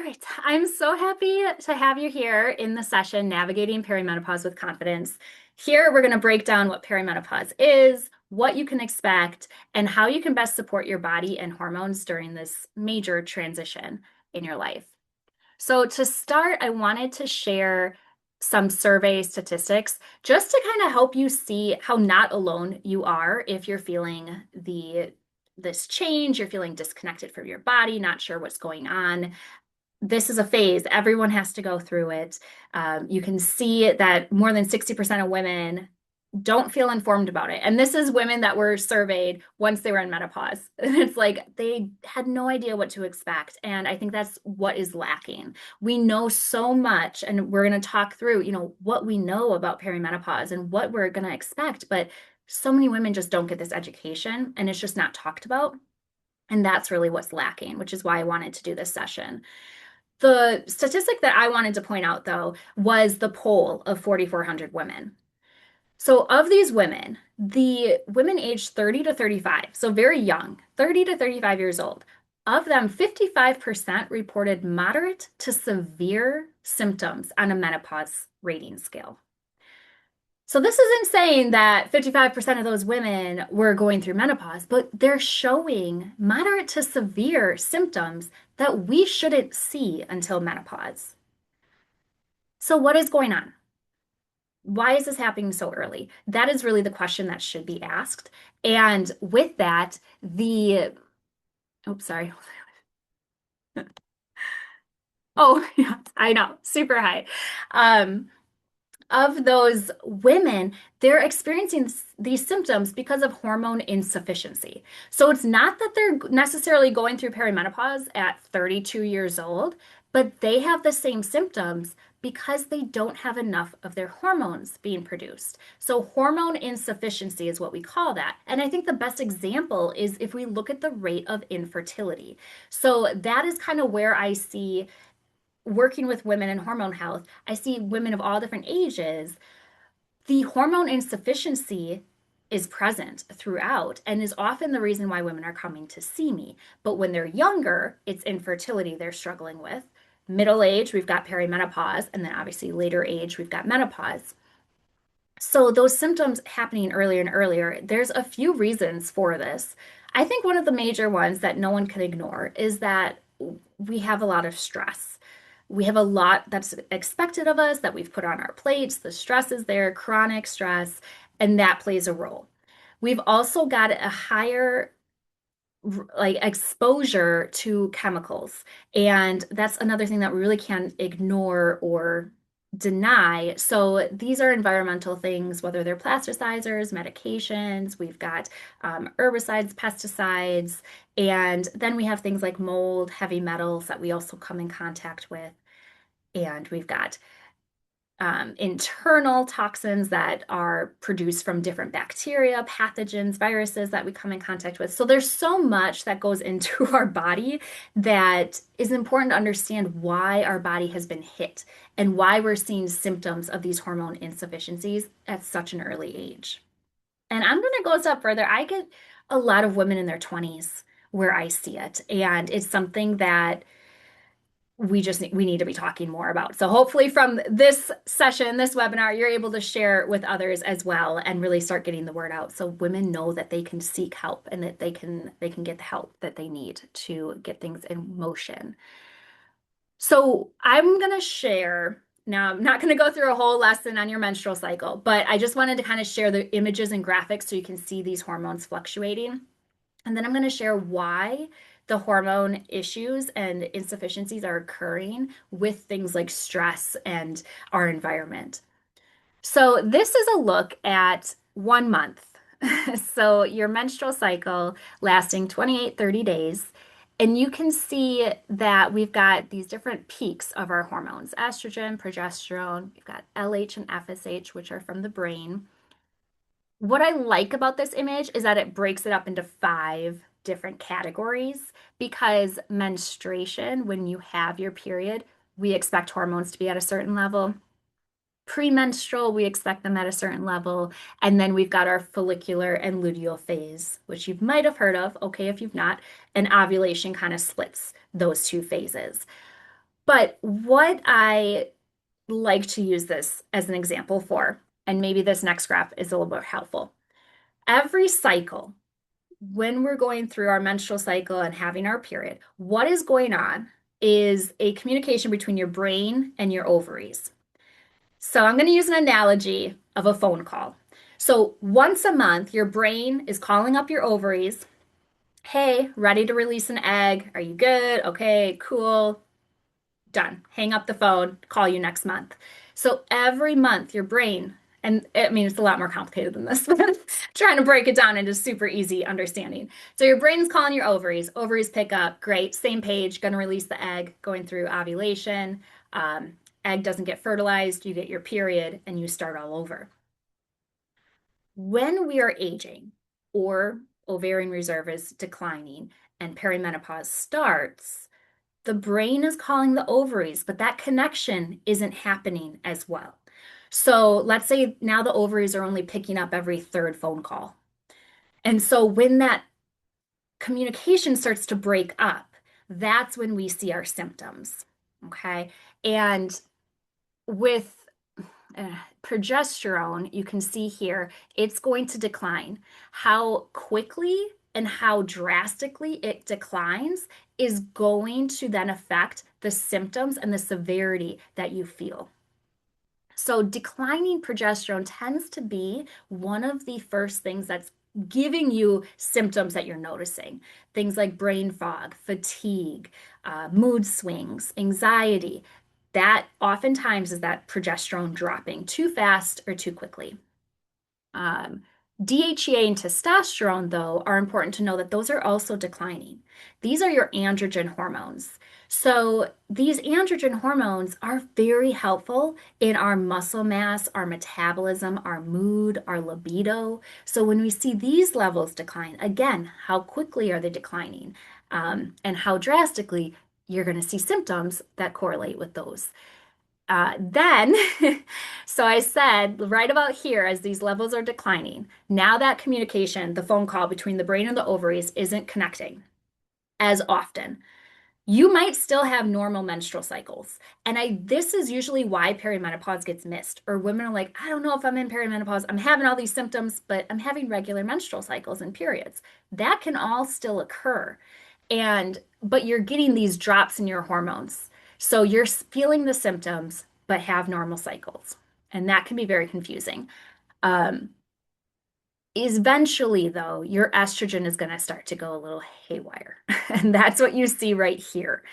right. I'm so happy to have you here in the session, Navigating Perimenopause with Confidence. Here, we're going to break down what perimenopause is, what you can expect, and how you can best support your body and hormones during this major transition in your life. So, to start, I wanted to share some survey statistics just to kind of help you see how not alone you are if you're feeling this change, you're feeling disconnected from your body, not sure what's going on. This is a phase. Everyone has to go through it. You can see that more than 60% of women don't feel informed about it. And this is women that were surveyed once they were in menopause. And it's like they had no idea what to expect. And I think that's what is lacking. We know so much, and we're going to talk through, what we know about perimenopause and what we're going to expect. But so many women just don't get this education, and it's just not talked about. And that's really what's lacking, which is why I wanted to do this session. The statistic that I wanted to point out, though, was the poll of 4,400 women. So, of these women, the women aged 30 to 35, so very young, 30 to 35 years old, of them, 55% reported moderate to severe symptoms on a menopause rating scale. So this isn't saying that 55% of those women were going through menopause, but they're showing moderate to severe symptoms that we shouldn't see until menopause. So what is going on? Why is this happening so early? That is really the question that should be asked. And with that, oops, sorry. Oh, yeah, I know, super high. Um, of those women, they're experiencing these symptoms because of hormone insufficiency. So it's not that they're necessarily going through perimenopause at 32 years old, but they have the same symptoms because they don't have enough of their hormones being produced. So hormone insufficiency is what we call that. And I think the best example is if we look at the rate of infertility. So that is kind of where I see working with women in hormone health, I see women of all different ages. The hormone insufficiency is present throughout and is often the reason why women are coming to see me. But when they're younger, it's infertility they're struggling with. Middle age, we've got perimenopause, and then obviously later age, we've got menopause. So those symptoms happening earlier and earlier, there's a few reasons for this. I think one of the major ones that no one can ignore is that we have a lot of stress. We have a lot that's expected of us that we've put on our plates. The stress is there, chronic stress, and that plays a role. We've also got a higher exposure to chemicals. And that's another thing that we really can't ignore or deny. So these are environmental things, whether they're plasticizers, medications, we've got herbicides, pesticides, and then we have things like mold, heavy metals that we also come in contact with. And we've got internal toxins that are produced from different bacteria, pathogens, viruses that we come in contact with. So there's so much that goes into our body that is important to understand why our body has been hit and why we're seeing symptoms of these hormone insufficiencies at such an early age. And I'm going to go a step further. I get a lot of women in their 20s where I see it, and it's something that we need to be talking more about. So hopefully from this session, this webinar, you're able to share with others as well and really start getting the word out so women know that they can seek help and that they can get the help that they need to get things in motion. So I'm going to share now, I'm not going to go through a whole lesson on your menstrual cycle, but I just wanted to kind of share the images and graphics so you can see these hormones fluctuating. And then I'm going to share why the hormone issues and insufficiencies are occurring with things like stress and our environment. So, this is a look at 1 month. So, your menstrual cycle lasting 28, 30 days. And you can see that we've got these different peaks of our hormones estrogen, progesterone, we've got LH and FSH, which are from the brain. What I like about this image is that it breaks it up into 5 different categories because menstruation, when you have your period, we expect hormones to be at a certain level. Premenstrual, we expect them at a certain level. And then we've got our follicular and luteal phase, which you might have heard of. Okay, if you've not, and ovulation kind of splits those 2 phases. But what I like to use this as an example for, and maybe this next graph is a little bit helpful. Every cycle, when we're going through our menstrual cycle and having our period, what is going on is a communication between your brain and your ovaries. So I'm going to use an analogy of a phone call. So once a month, your brain is calling up your ovaries. Hey, ready to release an egg? Are you good? Okay, cool. Done. Hang up the phone, call you next month. So every month, your brain, and I mean, it's a lot more complicated than this, but trying to break it down into super easy understanding. So your brain's calling your ovaries. Ovaries pick up, great, same page, going to release the egg, going through ovulation. Egg doesn't get fertilized, you get your period, and you start all over. When we are aging or ovarian reserve is declining and perimenopause starts, the brain is calling the ovaries, but that connection isn't happening as well. So let's say now the ovaries are only picking up every third phone call. And so when that communication starts to break up, that's when we see our symptoms. Okay. And with progesterone, you can see here, it's going to decline. How quickly and how drastically it declines is going to then affect the symptoms and the severity that you feel. So, declining progesterone tends to be one of the first things that's giving you symptoms that you're noticing. Things like brain fog, fatigue, mood swings, anxiety. That oftentimes is that progesterone dropping too fast or too quickly. Um, DHEA and testosterone, though, are important to know that those are also declining. These are your androgen hormones. So, these androgen hormones are very helpful in our muscle mass, our metabolism, our mood, our libido. So, when we see these levels decline, again, how quickly are they declining? And how drastically, you're going to see symptoms that correlate with those. Then, so I said right about here, as these levels are declining, now that communication, the phone call between the brain and the ovaries, isn't connecting as often. You might still have normal menstrual cycles. And this is usually why perimenopause gets missed. Or women are like, I don't know if I'm in perimenopause. I'm having all these symptoms, but I'm having regular menstrual cycles and periods. That can all still occur. But you're getting these drops in your hormones. So you're feeling the symptoms, but have normal cycles. And that can be very confusing. Um, Eventually, though, your estrogen is going to start to go a little haywire. And that's what you see right here.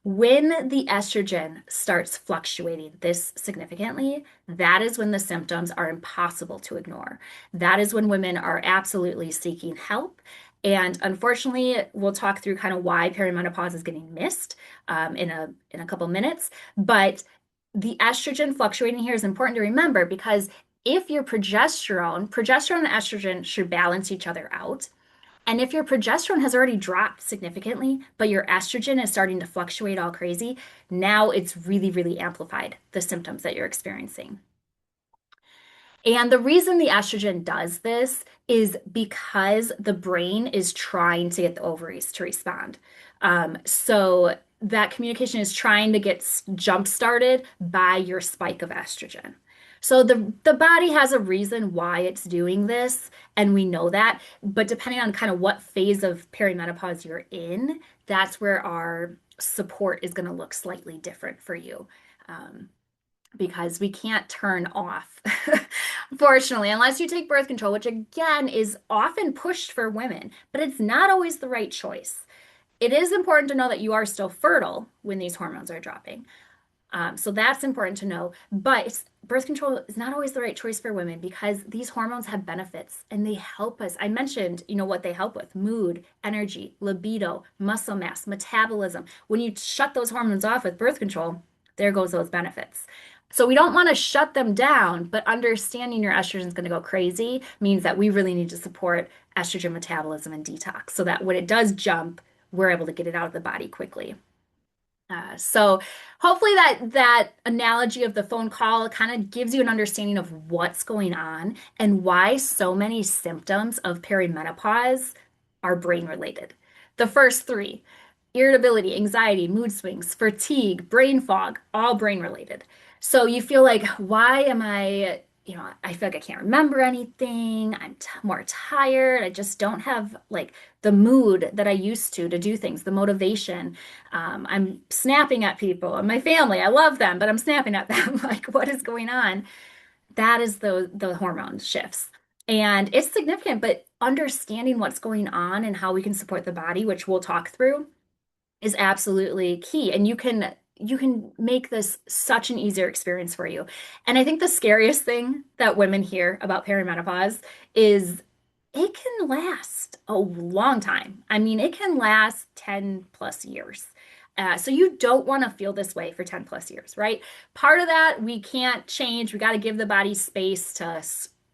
When the estrogen starts fluctuating this significantly, that is when the symptoms are impossible to ignore. That is when women are absolutely seeking help. And unfortunately, we'll talk through kind of why perimenopause is getting missed in a couple minutes. But the estrogen fluctuating here is important to remember because if your progesterone and estrogen should balance each other out. And if your progesterone has already dropped significantly, but your estrogen is starting to fluctuate all crazy, now it's really, really amplified the symptoms that you're experiencing. And the reason the estrogen does this is because the brain is trying to get the ovaries to respond. So that communication is trying to get jump started by your spike of estrogen. So the body has a reason why it's doing this, and we know that. But depending on kind of what phase of perimenopause you're in, that's where our support is going to look slightly different for you. Because we can't turn off, fortunately, unless you take birth control, which again is often pushed for women, but it's not always the right choice. It is important to know that you are still fertile when these hormones are dropping. So that's important to know. But birth control is not always the right choice for women because these hormones have benefits and they help us. I mentioned, what they help with: mood, energy, libido, muscle mass, metabolism. When you shut those hormones off with birth control, there goes those benefits. So we don't want to shut them down, but understanding your estrogen is going to go crazy means that we really need to support estrogen metabolism and detox so that when it does jump, we're able to get it out of the body quickly. So hopefully that analogy of the phone call kind of gives you an understanding of what's going on and why so many symptoms of perimenopause are brain related. The first three: irritability, anxiety, mood swings, fatigue, brain fog, all brain related. So you feel like, why am I, I feel like I can't remember anything. I'm t more tired. I just don't have like the mood that I used to do things, the motivation. I'm snapping at people and my family. I love them, but I'm snapping at them. Like, what is going on? That is the hormone shifts. And it's significant, but understanding what's going on and how we can support the body, which we'll talk through, is absolutely key. And you can make this such an easier experience for you. And I think the scariest thing that women hear about perimenopause is it can last a long time. I mean, it can last 10 plus years. So you don't want to feel this way for 10 plus years, right? Part of that we can't change. We got to give the body space to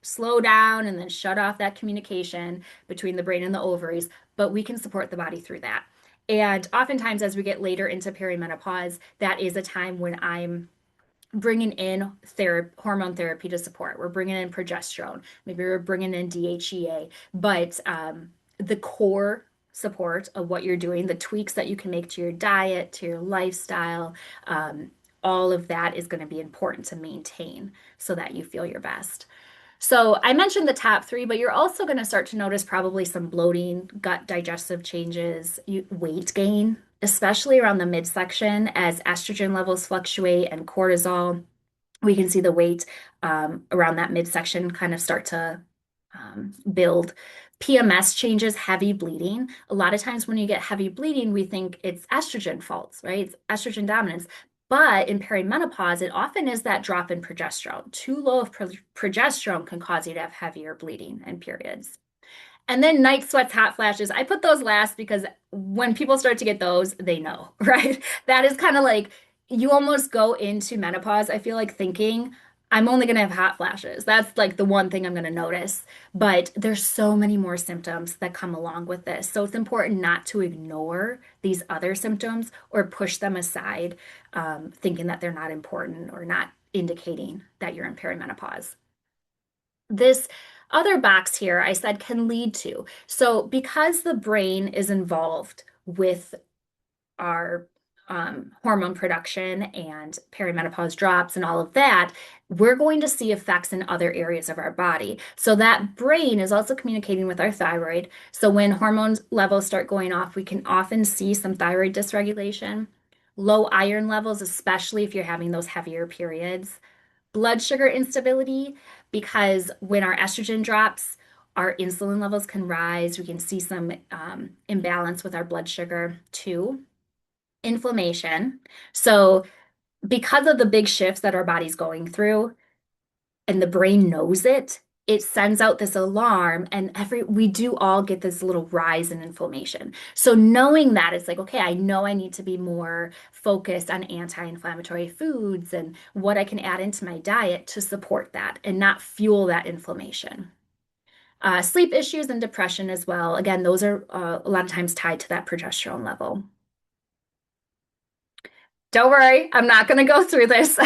slow down and then shut off that communication between the brain and the ovaries, but we can support the body through that. And oftentimes, as we get later into perimenopause, that is a time when I'm bringing in hormone therapy to support. We're bringing in progesterone, maybe we're bringing in DHEA, but the core support of what you're doing, the tweaks that you can make to your diet, to your lifestyle, um, all of that is going to be important to maintain so that you feel your best. So I mentioned the top three, but you're also going to start to notice probably some bloating, gut digestive changes, weight gain, especially around the midsection as estrogen levels fluctuate and cortisol. We can see the weight around that midsection kind of start to build. PMS changes, heavy bleeding. A lot of times when you get heavy bleeding, we think it's estrogen faults, right? It's estrogen dominance. But in perimenopause, it often is that drop in progesterone. Too low of progesterone can cause you to have heavier bleeding and periods. And then night sweats, hot flashes. I put those last because when people start to get those, they know, right? That is kind of like you almost go into menopause, I feel like thinking, I'm only going to have hot flashes. That's like the one thing I'm going to notice. But there's so many more symptoms that come along with this. So it's important not to ignore these other symptoms or push them aside, thinking that they're not important or not indicating that you're in perimenopause. This other box here I said can lead to. So because the brain is involved with our hormone production and perimenopause drops and all of that, we're going to see effects in other areas of our body. So that brain is also communicating with our thyroid. So when hormone levels start going off, we can often see some thyroid dysregulation, low iron levels, especially if you're having those heavier periods, blood sugar instability, because when our estrogen drops, our insulin levels can rise. We can see some imbalance with our blood sugar too. Inflammation. So, because of the big shifts that our body's going through, and the brain knows it, it sends out this alarm, and we do all get this little rise in inflammation. So knowing that, it's like, okay, I know I need to be more focused on anti-inflammatory foods and what I can add into my diet to support that and not fuel that inflammation. Sleep issues and depression as well. Again, those are a lot of times tied to that progesterone level. Don't worry, I'm not going to go through this.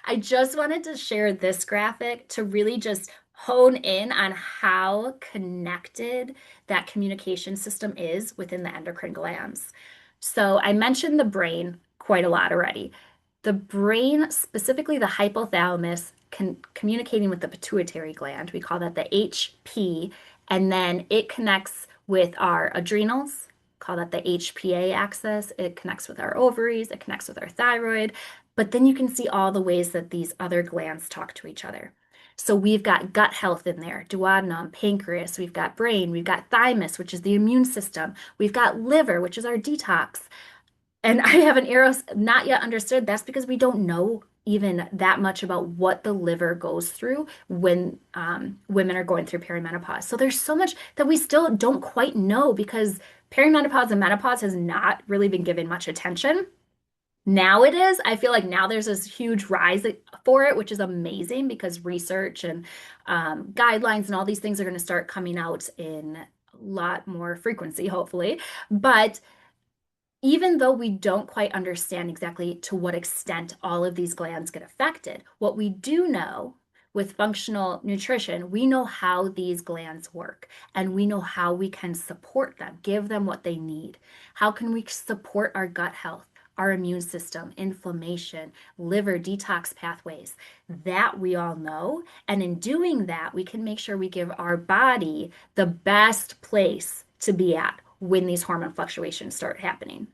I just wanted to share this graphic to really just hone in on how connected that communication system is within the endocrine glands. So I mentioned the brain quite a lot already. The brain, specifically the hypothalamus, communicating with the pituitary gland. We call that the HP, and then it connects with our adrenals, call that the HPA axis. It connects with our ovaries, it connects with our thyroid, but then you can see all the ways that these other glands talk to each other. So we've got gut health in there, duodenum, pancreas, we've got brain, we've got thymus, which is the immune system, we've got liver, which is our detox. And I have an arrow not yet understood. That's because we don't know even that much about what the liver goes through when women are going through perimenopause. So there's so much that we still don't quite know because perimenopause and menopause has not really been given much attention. Now it is. I feel like now there's this huge rise for it, which is amazing because research and guidelines and all these things are going to start coming out in a lot more frequency, hopefully. But even though we don't quite understand exactly to what extent all of these glands get affected, what we do know with functional nutrition, we know how these glands work and we know how we can support them, give them what they need. How can we support our gut health, our immune system, inflammation, liver detox pathways? That we all know. And in doing that, we can make sure we give our body the best place to be at when these hormone fluctuations start happening.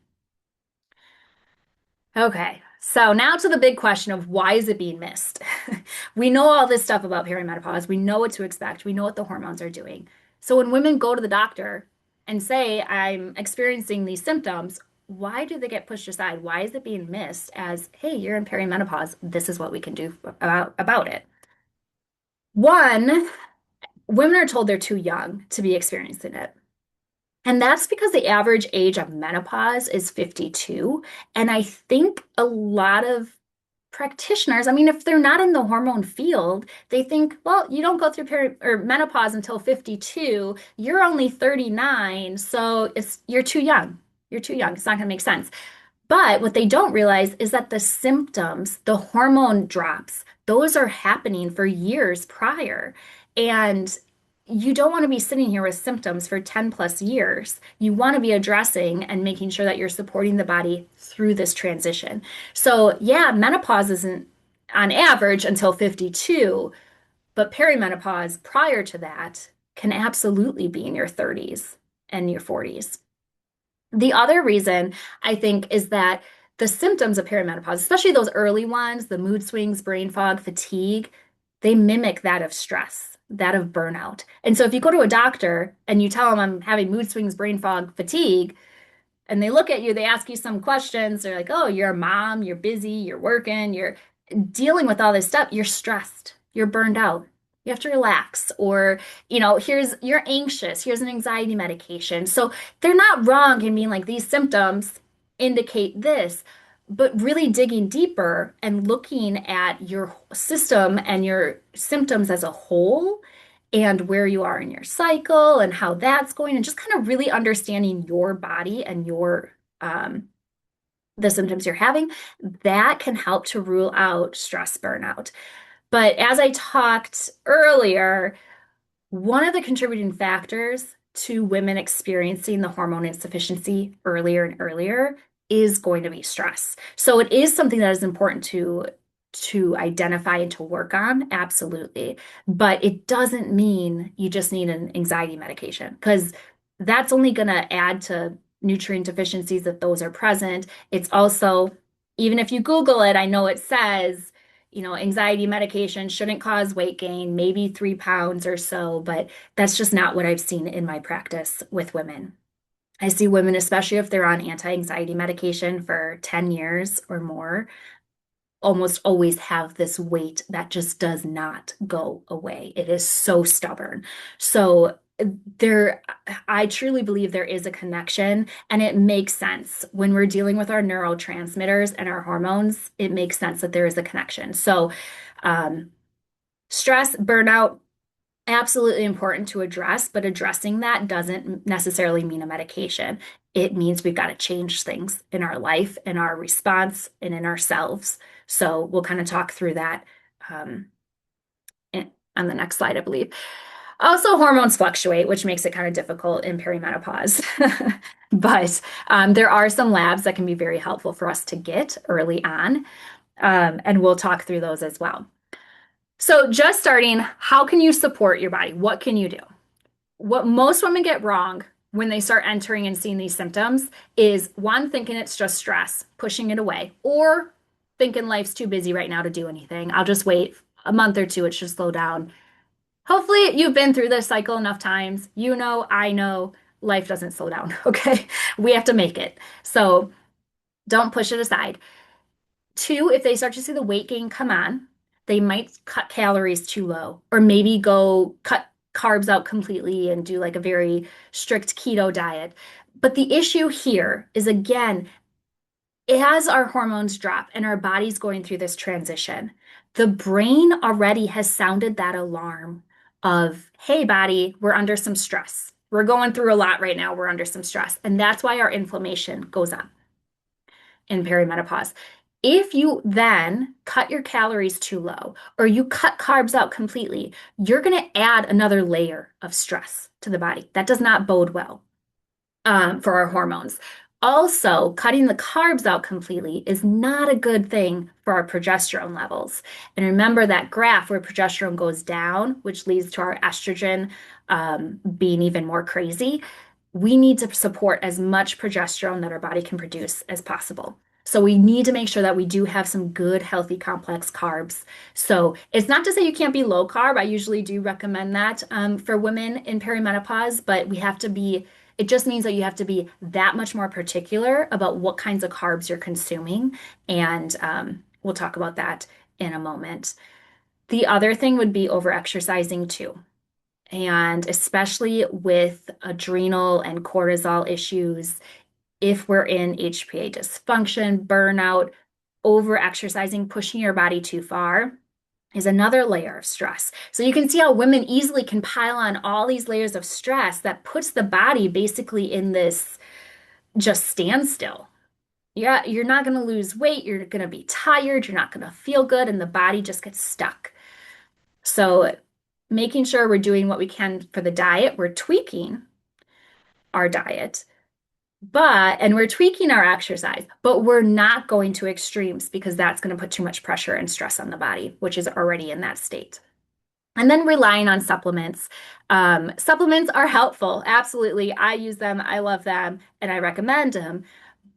Okay, so now to the big question of why is it being missed? We know all this stuff about perimenopause. We know what to expect. We know what the hormones are doing. So when women go to the doctor and say, I'm experiencing these symptoms, why do they get pushed aside? Why is it being missed as, hey, you're in perimenopause. This is what we can do about it. One, women are told they're too young to be experiencing it. And that's because the average age of menopause is 52. And I think a lot of practitioners, I mean, if they're not in the hormone field, they think, well, you don't go through or menopause until 52. You're only 39, so you're too young. You're too young. It's not going to make sense. But what they don't realize is that the symptoms, the hormone drops, those are happening for years prior. And you don't want to be sitting here with symptoms for 10 plus years. You want to be addressing and making sure that you're supporting the body through this transition. So, yeah, menopause isn't on average until 52, but perimenopause prior to that can absolutely be in your 30s and your 40s. The other reason I think is that the symptoms of perimenopause, especially those early ones, the mood swings, brain fog, fatigue, they mimic that of stress, that of burnout. And so if you go to a doctor and you tell them I'm having mood swings, brain fog, fatigue, and they look at you, they ask you some questions, they're like, oh, you're a mom, you're busy, you're working, you're dealing with all this stuff, you're stressed, you're burned out. You have to relax, or, you're anxious, here's an anxiety medication. So they're not wrong in being like these symptoms indicate this, but really digging deeper and looking at your system and your symptoms as a whole and where you are in your cycle and how that's going, and just kind of really understanding your body and the symptoms you're having, that can help to rule out stress burnout. But as I talked earlier, one of the contributing factors to women experiencing the hormone insufficiency earlier and earlier is going to be stress. So it is something that is important to identify and to work on, absolutely. But it doesn't mean you just need an anxiety medication, because that's only going to add to nutrient deficiencies if those are present. It's also, even if you Google it, I know it says, anxiety medication shouldn't cause weight gain, maybe 3 pounds or so, but that's just not what I've seen in my practice with women. I see women, especially if they're on anti-anxiety medication for 10 years or more, almost always have this weight that just does not go away. It is so stubborn. So I truly believe there is a connection, and it makes sense when we're dealing with our neurotransmitters and our hormones. It makes sense that there is a connection. So, stress, burnout, absolutely important to address, but addressing that doesn't necessarily mean a medication. It means we've got to change things in our life, in our response, and in ourselves. So we'll kind of talk through that um, on the next slide, I believe. Also, hormones fluctuate, which makes it kind of difficult in perimenopause. But there are some labs that can be very helpful for us to get early on, and we'll talk through those as well. So just starting, how can you support your body? What can you do? What most women get wrong when they start entering and seeing these symptoms is one, thinking it's just stress, pushing it away, or thinking life's too busy right now to do anything. I'll just wait a month or two, it should slow down. Hopefully you've been through this cycle enough times. I know life doesn't slow down, okay? We have to make it. So don't push it aside. Two, if they start to see the weight gain come on, they might cut calories too low, or maybe go cut carbs out completely and do like a very strict keto diet. But the issue here is, again, as our hormones drop and our body's going through this transition, the brain already has sounded that alarm of, hey, body, we're under some stress. We're going through a lot right now. We're under some stress. And that's why our inflammation goes up in perimenopause. If you then cut your calories too low or you cut carbs out completely, you're going to add another layer of stress to the body. That does not bode well for our hormones. Also, cutting the carbs out completely is not a good thing for our progesterone levels. And remember that graph where progesterone goes down, which leads to our estrogen being even more crazy. We need to support as much progesterone that our body can produce as possible. So we need to make sure that we do have some good, healthy, complex carbs. So it's not to say you can't be low carb. I usually do recommend that for women in perimenopause, but we have to be it just means that you have to be that much more particular about what kinds of carbs you're consuming. And we'll talk about that in a moment. The other thing would be overexercising too. And especially with adrenal and cortisol issues, if we're in HPA dysfunction, burnout, overexercising, pushing your body too far is another layer of stress. So you can see how women easily can pile on all these layers of stress that puts the body basically in this just standstill. Yeah, you're not going to lose weight, you're going to be tired, you're not going to feel good, and the body just gets stuck. So making sure we're doing what we can for the diet, we're tweaking our diet, and we're tweaking our exercise, but we're not going to extremes because that's going to put too much pressure and stress on the body, which is already in that state. And then relying on supplements. Supplements are helpful. Absolutely. I use them. I love them and I recommend them,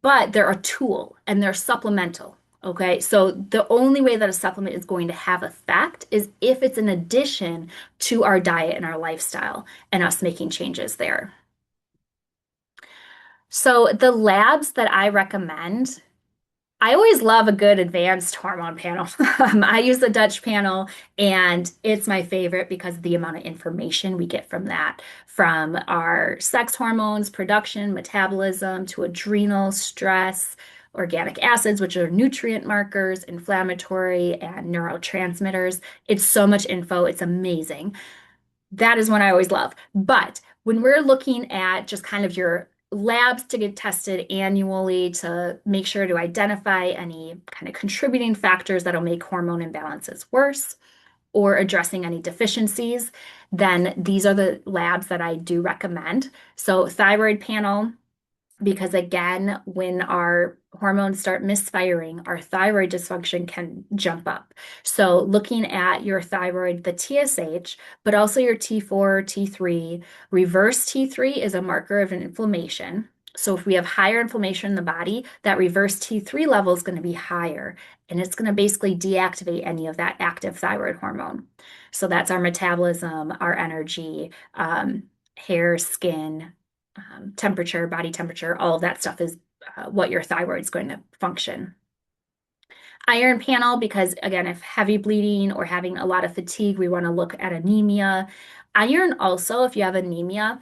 but they're a tool and they're supplemental. Okay. So the only way that a supplement is going to have effect is if it's in addition to our diet and our lifestyle and us making changes there. So the labs that I recommend, I always love a good advanced hormone panel. I use the Dutch panel, and it's my favorite because of the amount of information we get from that, from our sex hormones, production, metabolism, to adrenal, stress, organic acids, which are nutrient markers, inflammatory, and neurotransmitters. It's so much info. It's amazing. That is one I always love. But when we're looking at just kind of your labs to get tested annually to make sure to identify any kind of contributing factors that'll make hormone imbalances worse or addressing any deficiencies, then these are the labs that I do recommend. So, thyroid panel, because again, when our hormones start misfiring, our thyroid dysfunction can jump up. So, looking at your thyroid, the TSH, but also your T4, T3, reverse T3 is a marker of an inflammation. So, if we have higher inflammation in the body, that reverse T3 level is going to be higher, and it's going to basically deactivate any of that active thyroid hormone. So, that's our metabolism, our energy, hair, skin, temperature, body temperature, all of that stuff is what your thyroid is going to function. Iron panel, because again, if heavy bleeding or having a lot of fatigue, we want to look at anemia. Iron also, if you have anemia,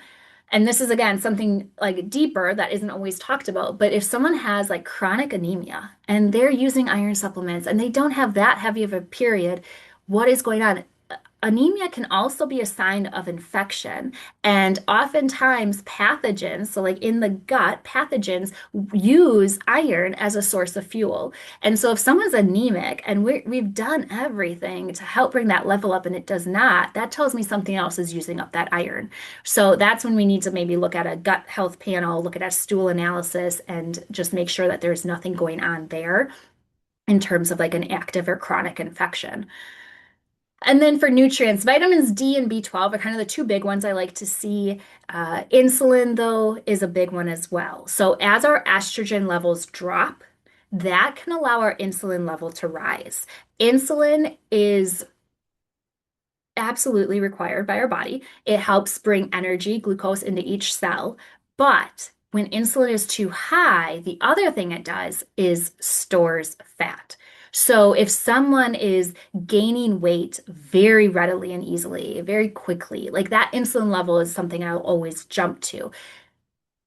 and this is again something like deeper that isn't always talked about, but if someone has like chronic anemia and they're using iron supplements and they don't have that heavy of a period, what is going on? Anemia can also be a sign of infection, and oftentimes pathogens, so like in the gut, pathogens use iron as a source of fuel. And so if someone's anemic and we've done everything to help bring that level up and it does not, that tells me something else is using up that iron. So that's when we need to maybe look at a gut health panel, look at a stool analysis, and just make sure that there's nothing going on there in terms of like an active or chronic infection. And then for nutrients, vitamins D and B12 are kind of the two big ones I like to see. Insulin, though, is a big one as well. So as our estrogen levels drop, that can allow our insulin level to rise. Insulin is absolutely required by our body. It helps bring energy, glucose into each cell. But when insulin is too high, the other thing it does is stores fat. So if someone is gaining weight very readily and easily, very quickly, like that insulin level is something I'll always jump to.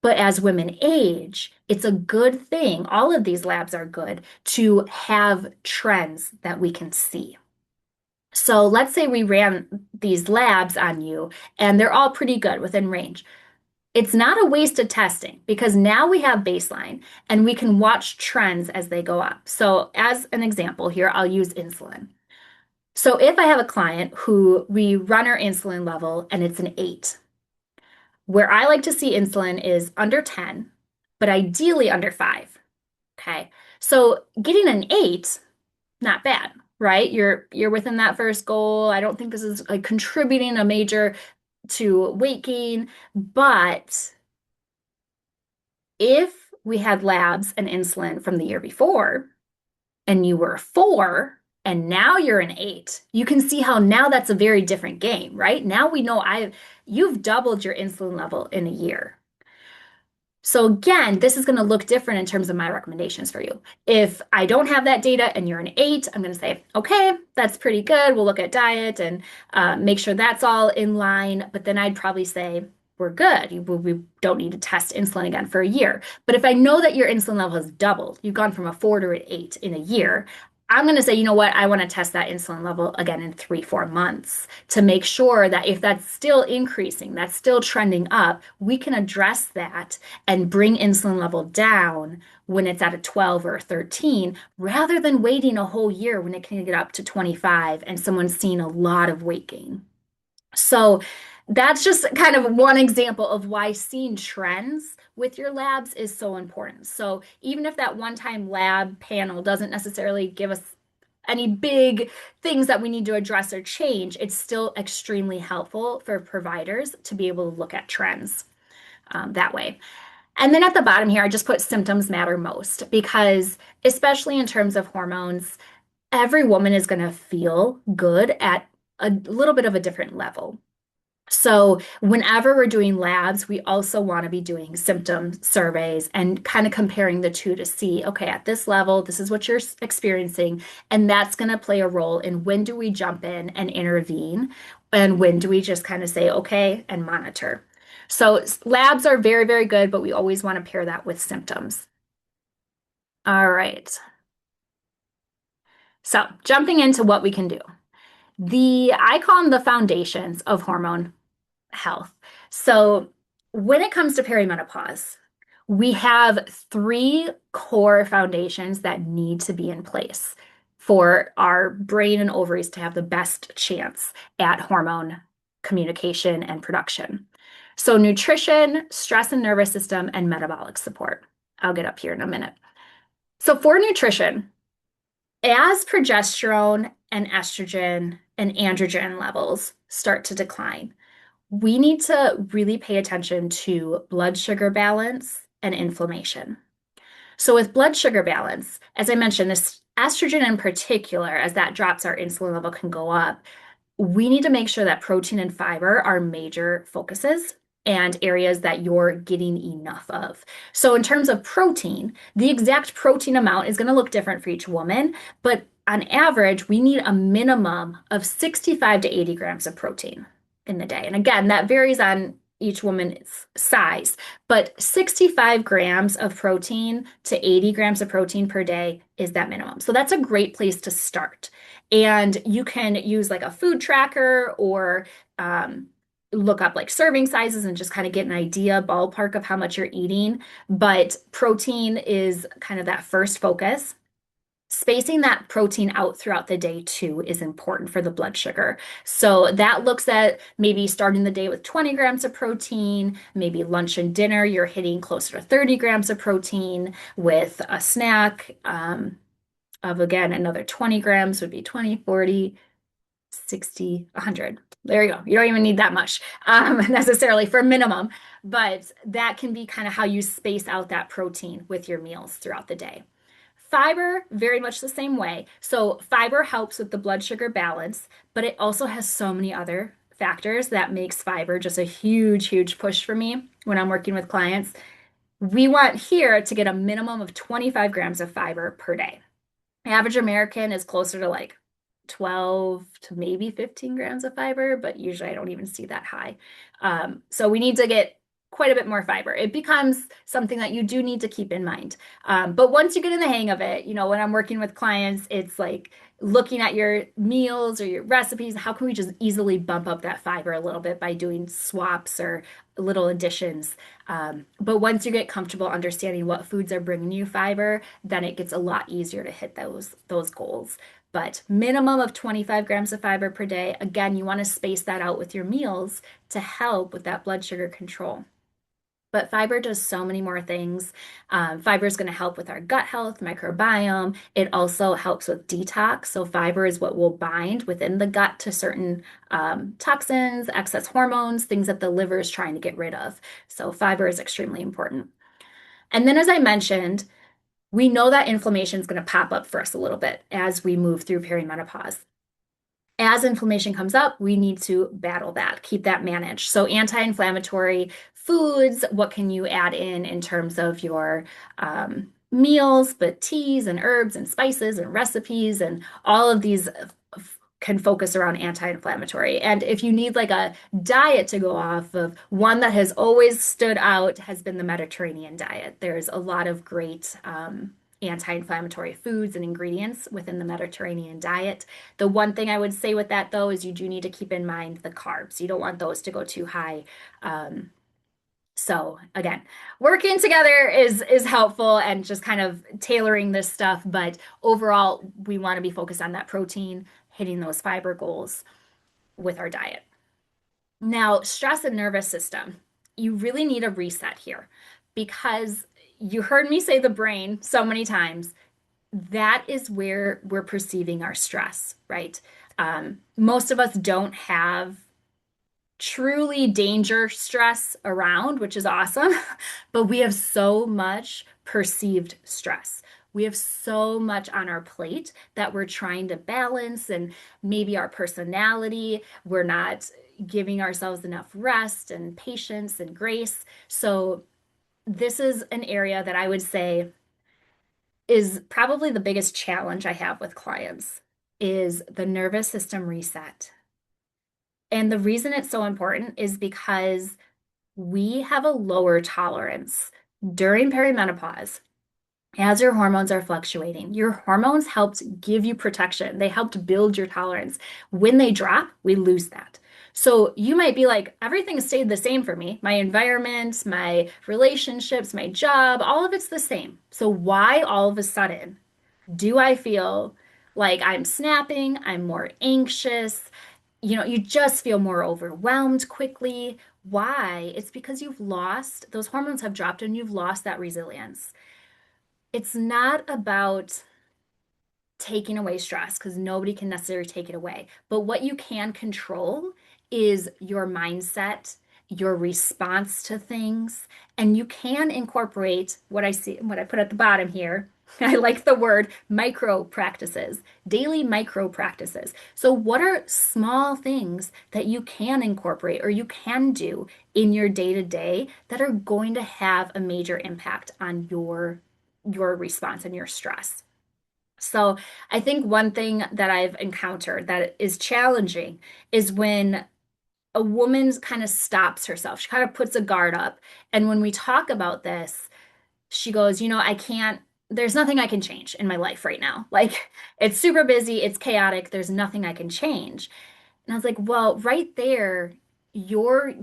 But as women age, it's a good thing. All of these labs are good to have trends that we can see. So let's say we ran these labs on you and they're all pretty good within range. It's not a waste of testing because now we have baseline and we can watch trends as they go up. So, as an example here, I'll use insulin. So, if I have a client who we run her insulin level and it's an 8, where I like to see insulin is under 10, but ideally under 5. Okay. So, getting an 8, not bad, right? You're within that first goal. I don't think this is like contributing a major to weight gain, but if we had labs and insulin from the year before and you were a 4 and now you're an 8, you can see how now that's a very different game, right? Now we know you've doubled your insulin level in a year. So again, this is going to look different in terms of my recommendations for you. If I don't have that data and you're an 8, I'm going to say, okay, that's pretty good. We'll look at diet and make sure that's all in line. But then I'd probably say, we're good. We don't need to test insulin again for a year. But if I know that your insulin level has doubled, you've gone from a 4 to an 8 in a year, I'm going to say, you know what? I want to test that insulin level again in 3, 4 months to make sure that if that's still increasing, that's still trending up, we can address that and bring insulin level down when it's at a 12 or a 13, rather than waiting a whole year when it can get up to 25 and someone's seen a lot of weight gain. So that's just kind of one example of why seeing trends with your labs is so important. So even if that one-time lab panel doesn't necessarily give us any big things that we need to address or change, it's still extremely helpful for providers to be able to look at trends that way. And then at the bottom here, I just put symptoms matter most because, especially in terms of hormones, every woman is going to feel good at a little bit of a different level. So, whenever we're doing labs, we also want to be doing symptom surveys and kind of comparing the two to see, okay, at this level, this is what you're experiencing. And that's going to play a role in when do we jump in and intervene and when do we just kind of say, okay, and monitor. So, labs are very, very good, but we always want to pair that with symptoms. All right. So, jumping into what we can do. I call them the foundations of hormone health. So, when it comes to perimenopause, we have 3 core foundations that need to be in place for our brain and ovaries to have the best chance at hormone communication and production. So, nutrition, stress and nervous system, and metabolic support. I'll get up here in a minute. So, for nutrition, as progesterone and estrogen and androgen levels start to decline, we need to really pay attention to blood sugar balance and inflammation. So, with blood sugar balance, as I mentioned, this estrogen in particular, as that drops, our insulin level can go up. We need to make sure that protein and fiber are major focuses and areas that you're getting enough of. So, in terms of protein, the exact protein amount is going to look different for each woman, but on average, we need a minimum of 65 to 80 grams of protein in the day. And again, that varies on each woman's size, but 65 grams of protein to 80 grams of protein per day is that minimum. So that's a great place to start. And you can use like a food tracker or look up like serving sizes and just kind of get an idea, ballpark of how much you're eating. But protein is kind of that first focus. Spacing that protein out throughout the day too is important for the blood sugar. So that looks at maybe starting the day with 20 grams of protein, maybe lunch and dinner, you're hitting closer to 30 grams of protein with a snack of again, another 20 grams would be 20, 40, 60, 100. There you go. You don't even need that much necessarily for minimum, but that can be kind of how you space out that protein with your meals throughout the day. Fiber, very much the same way. So fiber helps with the blood sugar balance, but it also has so many other factors that makes fiber just a huge, huge push for me when I'm working with clients. We want here to get a minimum of 25 grams of fiber per day. Average American is closer to like 12 to maybe 15 grams of fiber, but usually I don't even see that high. So we need to get quite a bit more fiber. It becomes something that you do need to keep in mind. But once you get in the hang of it, when I'm working with clients, it's like looking at your meals or your recipes, how can we just easily bump up that fiber a little bit by doing swaps or little additions? But once you get comfortable understanding what foods are bringing you fiber, then it gets a lot easier to hit those goals. But minimum of 25 grams of fiber per day. Again, you want to space that out with your meals to help with that blood sugar control. But fiber does so many more things. Fiber is going to help with our gut health, microbiome. It also helps with detox. So, fiber is what will bind within the gut to certain toxins, excess hormones, things that the liver is trying to get rid of. So, fiber is extremely important. And then, as I mentioned, we know that inflammation is going to pop up for us a little bit as we move through perimenopause. As inflammation comes up, we need to battle that, keep that managed. So, anti-inflammatory foods, what can you add in terms of your meals, but teas and herbs and spices and recipes and all of these can focus around anti-inflammatory. And if you need like a diet to go off of, one that has always stood out has been the Mediterranean diet. There's a lot of great anti-inflammatory foods and ingredients within the Mediterranean diet. The one thing I would say with that though is you do need to keep in mind the carbs. You don't want those to go too high. So again, working together is helpful and just kind of tailoring this stuff, but overall we want to be focused on that protein, hitting those fiber goals with our diet. Now, stress and nervous system. You really need a reset here because you heard me say the brain so many times. That is where we're perceiving our stress, right? Most of us don't have truly danger stress around, which is awesome, but we have so much perceived stress. We have so much on our plate that we're trying to balance, and maybe our personality, we're not giving ourselves enough rest and patience and grace. So, this is an area that I would say is probably the biggest challenge I have with clients is the nervous system reset. And the reason it's so important is because we have a lower tolerance during perimenopause. As your hormones are fluctuating, your hormones helped give you protection. They helped build your tolerance. When they drop, we lose that. So you might be like, everything stayed the same for me. My environment, my relationships, my job, all of it's the same. So why all of a sudden do I feel like I'm snapping? I'm more anxious. You just feel more overwhelmed quickly. Why? It's because you've lost, those hormones have dropped and you've lost that resilience. It's not about taking away stress because nobody can necessarily take it away. But what you can control is your mindset, your response to things, and you can incorporate what I see, what I put at the bottom here. I like the word micro practices, daily micro practices. So, what are small things that you can incorporate or you can do in your day to day that are going to have a major impact on your response and your stress? So I think one thing that I've encountered that is challenging is when a woman kind of stops herself. She kind of puts a guard up. And when we talk about this, she goes, I can't, there's nothing I can change in my life right now. Like it's super busy, it's chaotic, there's nothing I can change. And I was like, well, right there, you're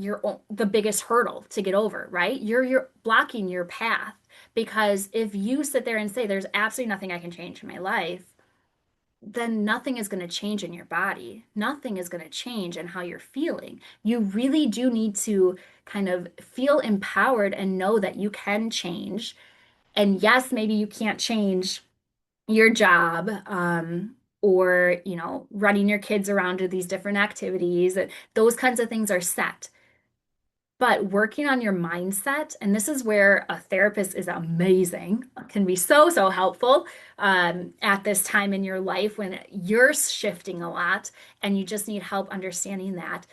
the biggest hurdle to get over, right? You're blocking your path because if you sit there and say there's absolutely nothing I can change in my life, then nothing is going to change in your body. Nothing is going to change in how you're feeling. You really do need to kind of feel empowered and know that you can change. And yes, maybe you can't change your job, or running your kids around to these different activities. Those kinds of things are set. But working on your mindset, and this is where a therapist is amazing, can be so, so helpful at this time in your life when you're shifting a lot and you just need help understanding that.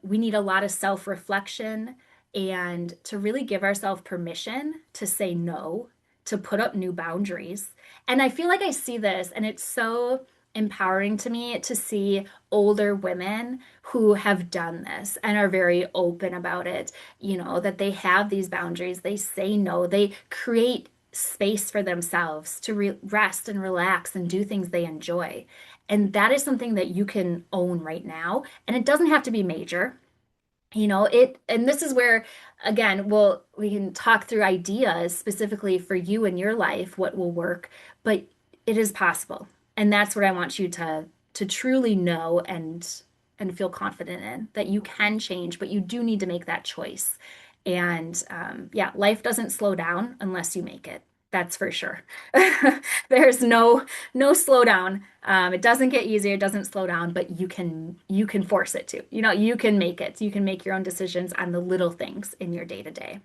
We need a lot of self-reflection and to really give ourselves permission to say no, to put up new boundaries. And I feel like I see this, and it's so empowering to me to see older women who have done this and are very open about it, that they have these boundaries, they say no, they create space for themselves to rest and relax and do things they enjoy. And that is something that you can own right now. And it doesn't have to be major. And this is where, again, we can talk through ideas specifically for you in your life, what will work, but it is possible. And that's what I want you to truly know and feel confident in that you can change, but you do need to make that choice. And yeah, life doesn't slow down unless you make it. That's for sure. There's no slowdown. It doesn't get easier, it doesn't slow down, but you can force it to. You can make it. You can make your own decisions on the little things in your day to day.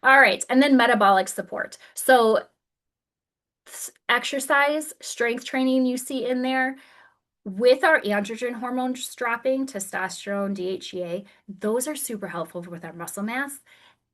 All right, and then metabolic support. So exercise, strength training you see in there with our androgen hormones dropping, testosterone, DHEA, those are super helpful with our muscle mass.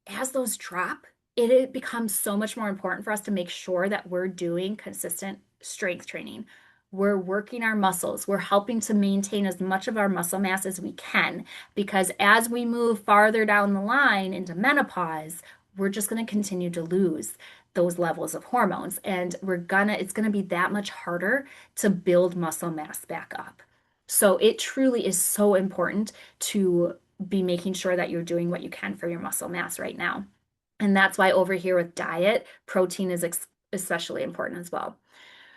As those drop, it becomes so much more important for us to make sure that we're doing consistent strength training. We're working our muscles. We're helping to maintain as much of our muscle mass as we can because as we move farther down the line into menopause, we're just going to continue to lose those levels of hormones and it's going to be that much harder to build muscle mass back up. So it truly is so important to be making sure that you're doing what you can for your muscle mass right now. And that's why over here with diet, protein is especially important as well.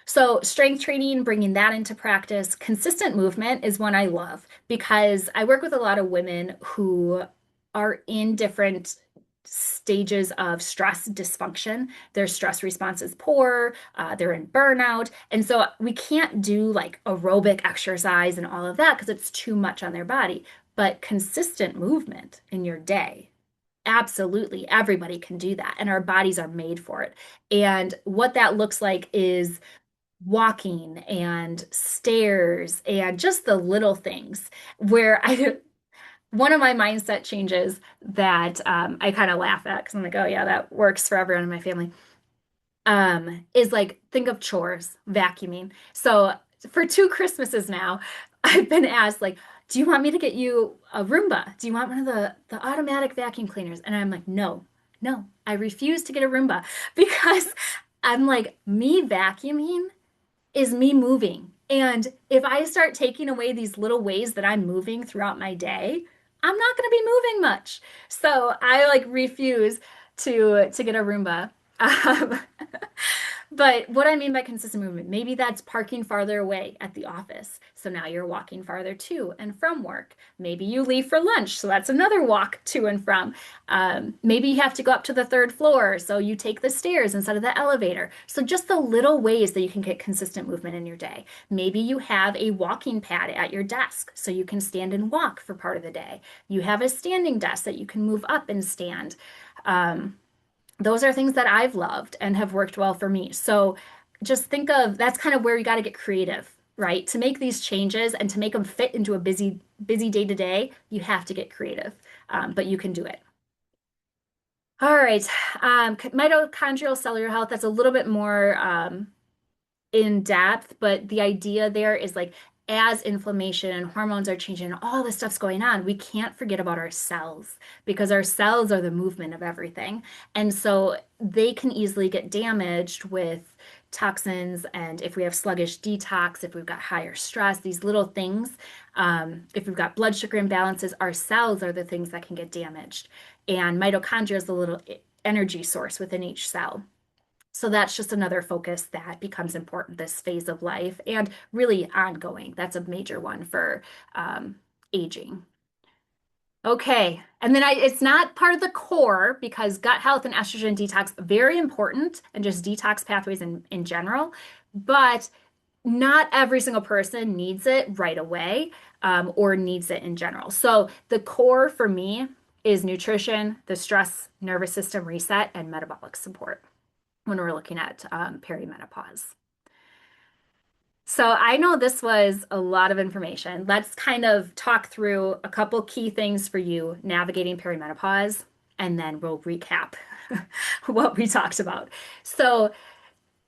So, strength training, bringing that into practice, consistent movement is one I love because I work with a lot of women who are in different stages of stress dysfunction. Their stress response is poor, they're in burnout. And so we can't do like aerobic exercise and all of that because it's too much on their body. But consistent movement in your day, absolutely, everybody can do that. And our bodies are made for it. And what that looks like is walking and stairs and just the little things where one of my mindset changes that I kind of laugh at because I'm like, oh yeah, that works for everyone in my family. Is like think of chores, vacuuming. So for 2 Christmases now, I've been asked like, do you want me to get you a Roomba? Do you want one of the automatic vacuum cleaners? And I'm like, no, no, I refuse to get a Roomba because I'm like, me vacuuming is me moving. And if I start taking away these little ways that I'm moving throughout my day, I'm not going to be moving much. So I like refuse to get a Roomba. Um, but what I mean by consistent movement, maybe that's parking farther away at the office. So now you're walking farther to and from work. Maybe you leave for lunch. So that's another walk to and from. Maybe you have to go up to the third floor. So you take the stairs instead of the elevator. So just the little ways that you can get consistent movement in your day. Maybe you have a walking pad at your desk so you can stand and walk for part of the day. You have a standing desk that you can move up and stand. Those are things that I've loved and have worked well for me. So just think of that's kind of where you got to get creative, right? To make these changes and to make them fit into a busy day to day, you have to get creative, but you can do it. All right. Mitochondrial cellular health, that's a little bit more in depth, but the idea there is like as inflammation and hormones are changing and all this stuff's going on, we can't forget about our cells because our cells are the movement of everything. And so they can easily get damaged with toxins. And if we have sluggish detox, if we've got higher stress, these little things, if we've got blood sugar imbalances, our cells are the things that can get damaged. And mitochondria is the little energy source within each cell. So that's just another focus that becomes important this phase of life and really ongoing. That's a major one for aging. Okay, and then it's not part of the core because gut health and estrogen detox very important and just detox pathways in general, but not every single person needs it right away or needs it in general. So the core for me is nutrition, the stress nervous system reset, and metabolic support when we're looking at perimenopause. So I know this was a lot of information. Let's kind of talk through a couple key things for you navigating perimenopause, and then we'll recap what we talked about. So,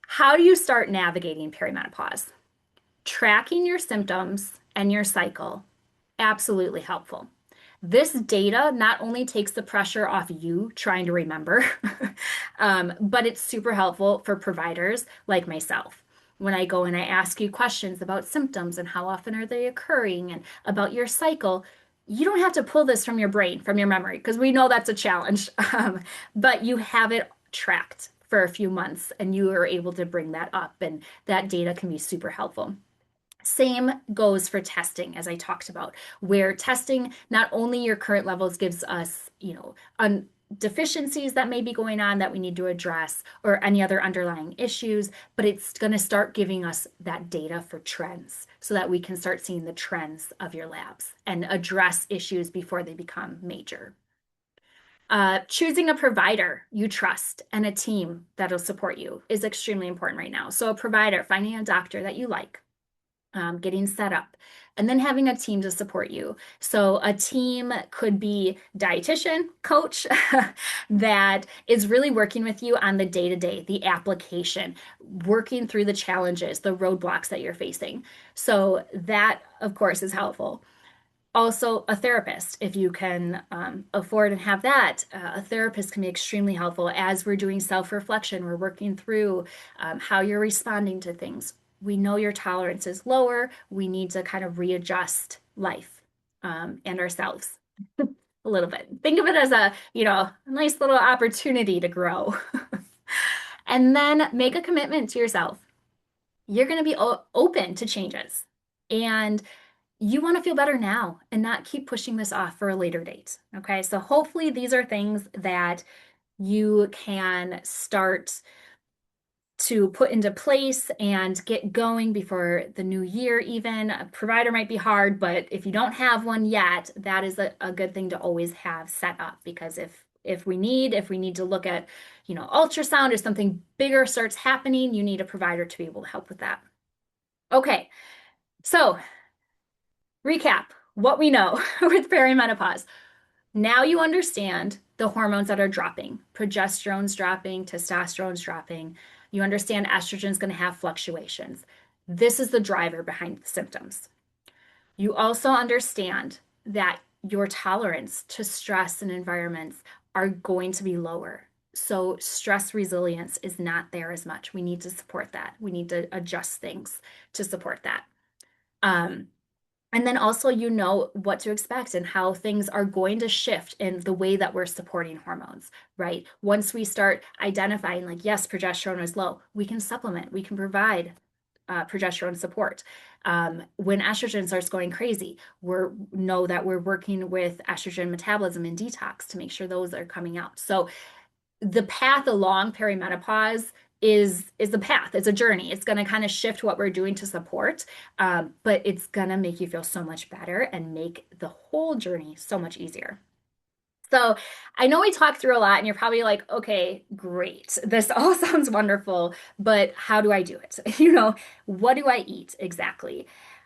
how do you start navigating perimenopause? Tracking your symptoms and your cycle, absolutely helpful. This data not only takes the pressure off you trying to remember, but it's super helpful for providers like myself. When I go and I ask you questions about symptoms and how often are they occurring and about your cycle, you don't have to pull this from your brain, from your memory, because we know that's a challenge. But you have it tracked for a few months and you are able to bring that up, and that data can be super helpful. Same goes for testing, as I talked about, where testing not only your current levels gives us, deficiencies that may be going on that we need to address or any other underlying issues, but it's going to start giving us that data for trends so that we can start seeing the trends of your labs and address issues before they become major. Choosing a provider you trust and a team that'll support you is extremely important right now. So, a provider, finding a doctor that you like, getting set up, and then having a team to support you. So a team could be dietitian, coach that is really working with you on the day-to-day, the application, working through the challenges, the roadblocks that you're facing. So that, of course, is helpful. Also, a therapist, if you can afford and have that, a therapist can be extremely helpful as we're doing self-reflection. We're working through how you're responding to things. We know your tolerance is lower. We need to kind of readjust life and ourselves a little bit. Think of it as a nice little opportunity to grow. And then make a commitment to yourself. You're going to be open to changes. And you want to feel better now and not keep pushing this off for a later date. Okay. So hopefully these are things that you can start to put into place and get going before the new year, even. A provider might be hard, but if you don't have one yet, that is a good thing to always have set up, because if we need to look at, ultrasound, or something bigger starts happening, you need a provider to be able to help with that. Okay. So recap what we know with perimenopause. Now you understand the hormones that are dropping. Progesterone's dropping, testosterone's dropping. You understand estrogen's going to have fluctuations. This is the driver behind the symptoms. You also understand that your tolerance to stress and environments are going to be lower. So stress resilience is not there as much. We need to support that. We need to adjust things to support that. Um, and then also, you know what to expect and how things are going to shift in the way that we're supporting hormones, right? Once we start identifying, like, yes, progesterone is low, we can supplement, we can provide progesterone support. When estrogen starts going crazy, know that we're working with estrogen metabolism and detox to make sure those are coming out. So the path along perimenopause is the path. It's a journey. It's going to kind of shift what we're doing to support, but it's going to make you feel so much better and make the whole journey so much easier. So I know we talked through a lot, and you're probably like, okay, great. This all sounds wonderful, but how do I do it? What do I eat exactly?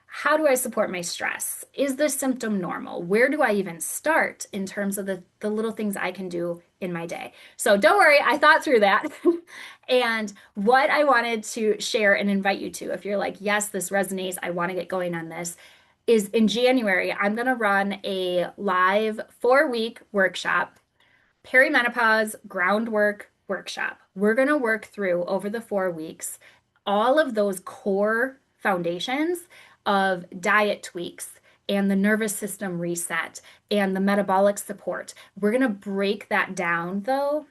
How do I support my stress? Is the symptom normal? Where do I even start in terms of the little things I can do in my day? So don't worry, I thought through that. And what I wanted to share and invite you to, if you're like, yes, this resonates, I want to get going on this, is in January, I'm going to run a live 4-week workshop, perimenopause groundwork workshop. We're going to work through over the 4 weeks all of those core foundations of diet tweaks and the nervous system reset and the metabolic support. We're going to break that down, though,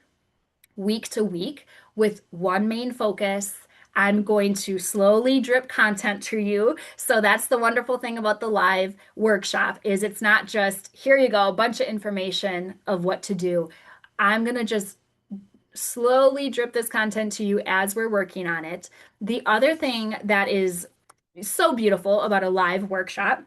week to week with one main focus. I'm going to slowly drip content to you. So that's the wonderful thing about the live workshop, is it's not just here you go, a bunch of information of what to do. I'm going to just slowly drip this content to you as we're working on it. The other thing that is so beautiful about a live workshop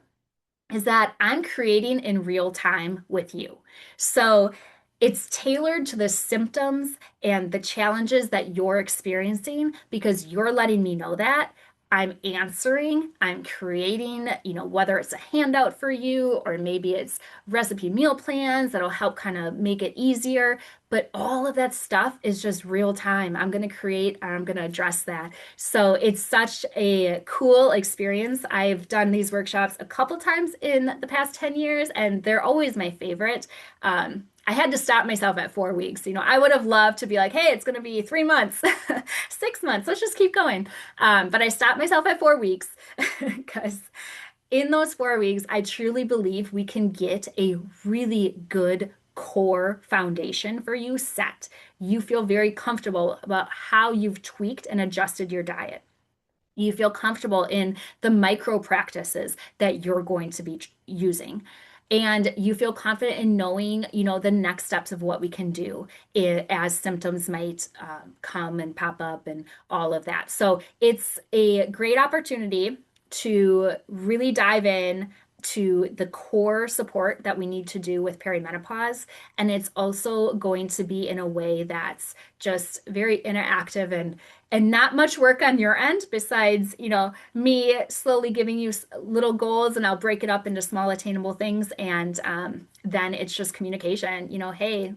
is that I'm creating in real time with you. So it's tailored to the symptoms and the challenges that you're experiencing, because you're letting me know that. I'm answering, I'm creating, whether it's a handout for you or maybe it's recipe meal plans that'll help kind of make it easier. But all of that stuff is just real time. I'm going to create, I'm going to address that. So it's such a cool experience. I've done these workshops a couple times in the past 10 years, and they're always my favorite. I had to stop myself at 4 weeks. I would have loved to be like, hey, it's going to be 3 months, 6 months. Let's just keep going. But I stopped myself at 4 weeks because in those 4 weeks, I truly believe we can get a really good core foundation for you set. You feel very comfortable about how you've tweaked and adjusted your diet. You feel comfortable in the micro practices that you're going to be using. And you feel confident in knowing, the next steps of what we can do as symptoms might come and pop up and all of that. So it's a great opportunity to really dive in to the core support that we need to do with perimenopause. And it's also going to be in a way that's just very interactive and not much work on your end besides, me slowly giving you little goals and I'll break it up into small attainable things. And then it's just communication, hey,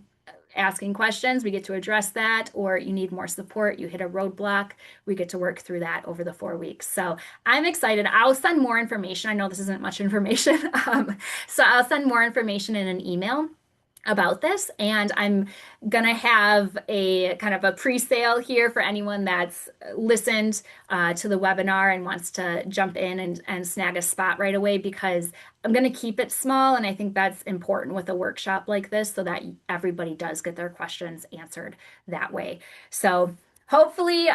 asking questions, we get to address that, or you need more support, you hit a roadblock, we get to work through that over the 4 weeks. So I'm excited. I'll send more information. I know this isn't much information. So I'll send more information in an email about this, and I'm gonna have a kind of a pre-sale here for anyone that's listened to the webinar and wants to jump in and snag a spot right away, because I'm gonna keep it small, and I think that's important with a workshop like this so that everybody does get their questions answered that way. So hopefully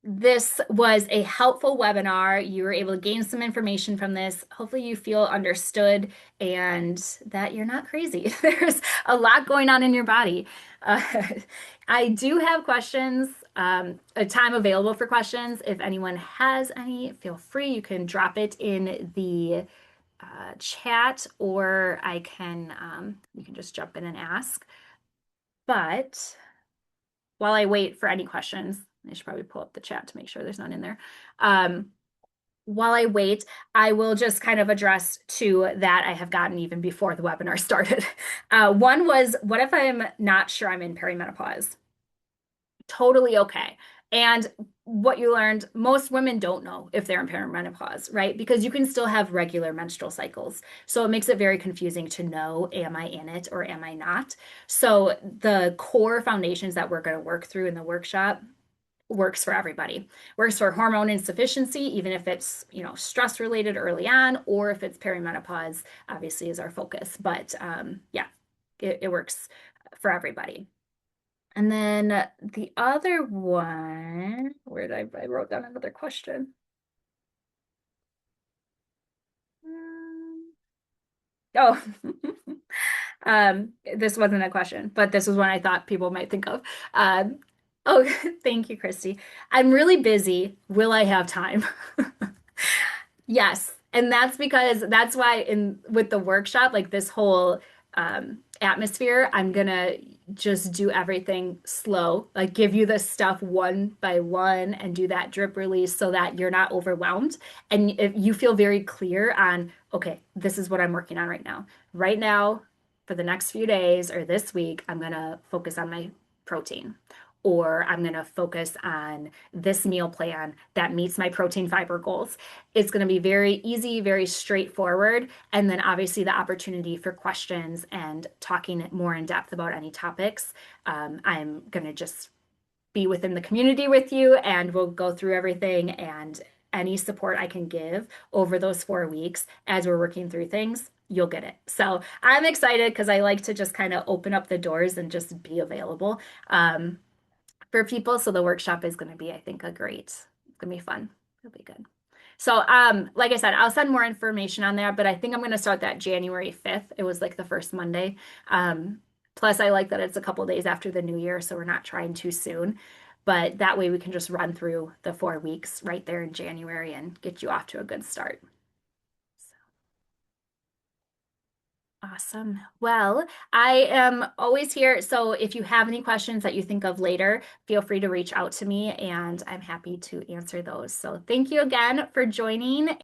this was a helpful webinar. You were able to gain some information from this. Hopefully, you feel understood and that you're not crazy. There's a lot going on in your body. Uh, I do have questions, a time available for questions. If anyone has any, feel free. You can drop it in the chat, or you can just jump in and ask. But while I wait for any questions, I should probably pull up the chat to make sure there's none in there. While I wait, I will just kind of address two that I have gotten even before the webinar started. One was, what if I'm not sure I'm in perimenopause? Totally okay. And what you learned, most women don't know if they're in perimenopause, right? Because you can still have regular menstrual cycles. So it makes it very confusing to know, am I in it or am I not? So the core foundations that we're going to work through in the workshop works for everybody. Works for hormone insufficiency, even if it's, stress related early on, or if it's perimenopause, obviously is our focus. But yeah, it works for everybody. And then the other one, where did I wrote down another question. Oh, this wasn't a question, but this was one I thought people might think of. Oh, thank you, Christy. I'm really busy. Will I have time? Yes. And that's why in with the workshop, like this whole atmosphere, I'm gonna just do everything slow, like give you the stuff one by one and do that drip release so that you're not overwhelmed and if you feel very clear on, okay, this is what I'm working on right now. Right now, for the next few days or this week, I'm gonna focus on my protein. Or I'm going to focus on this meal plan that meets my protein fiber goals. It's going to be very easy, very straightforward. And then obviously the opportunity for questions and talking more in depth about any topics. I'm going to just be within the community with you and we'll go through everything and any support I can give over those 4 weeks as we're working through things, you'll get it. So I'm excited because I like to just kind of open up the doors and just be available. For people. So the workshop is going to be, I think, it's going to be fun. It'll be good. So, like I said, I'll send more information on that, but I think I'm going to start that January 5th. It was like the first Monday. Plus, I like that it's a couple days after the new year, so we're not trying too soon. But that way we can just run through the 4 weeks right there in January and get you off to a good start. Awesome. Well, I am always here. So if you have any questions that you think of later, feel free to reach out to me and I'm happy to answer those. So thank you again for joining.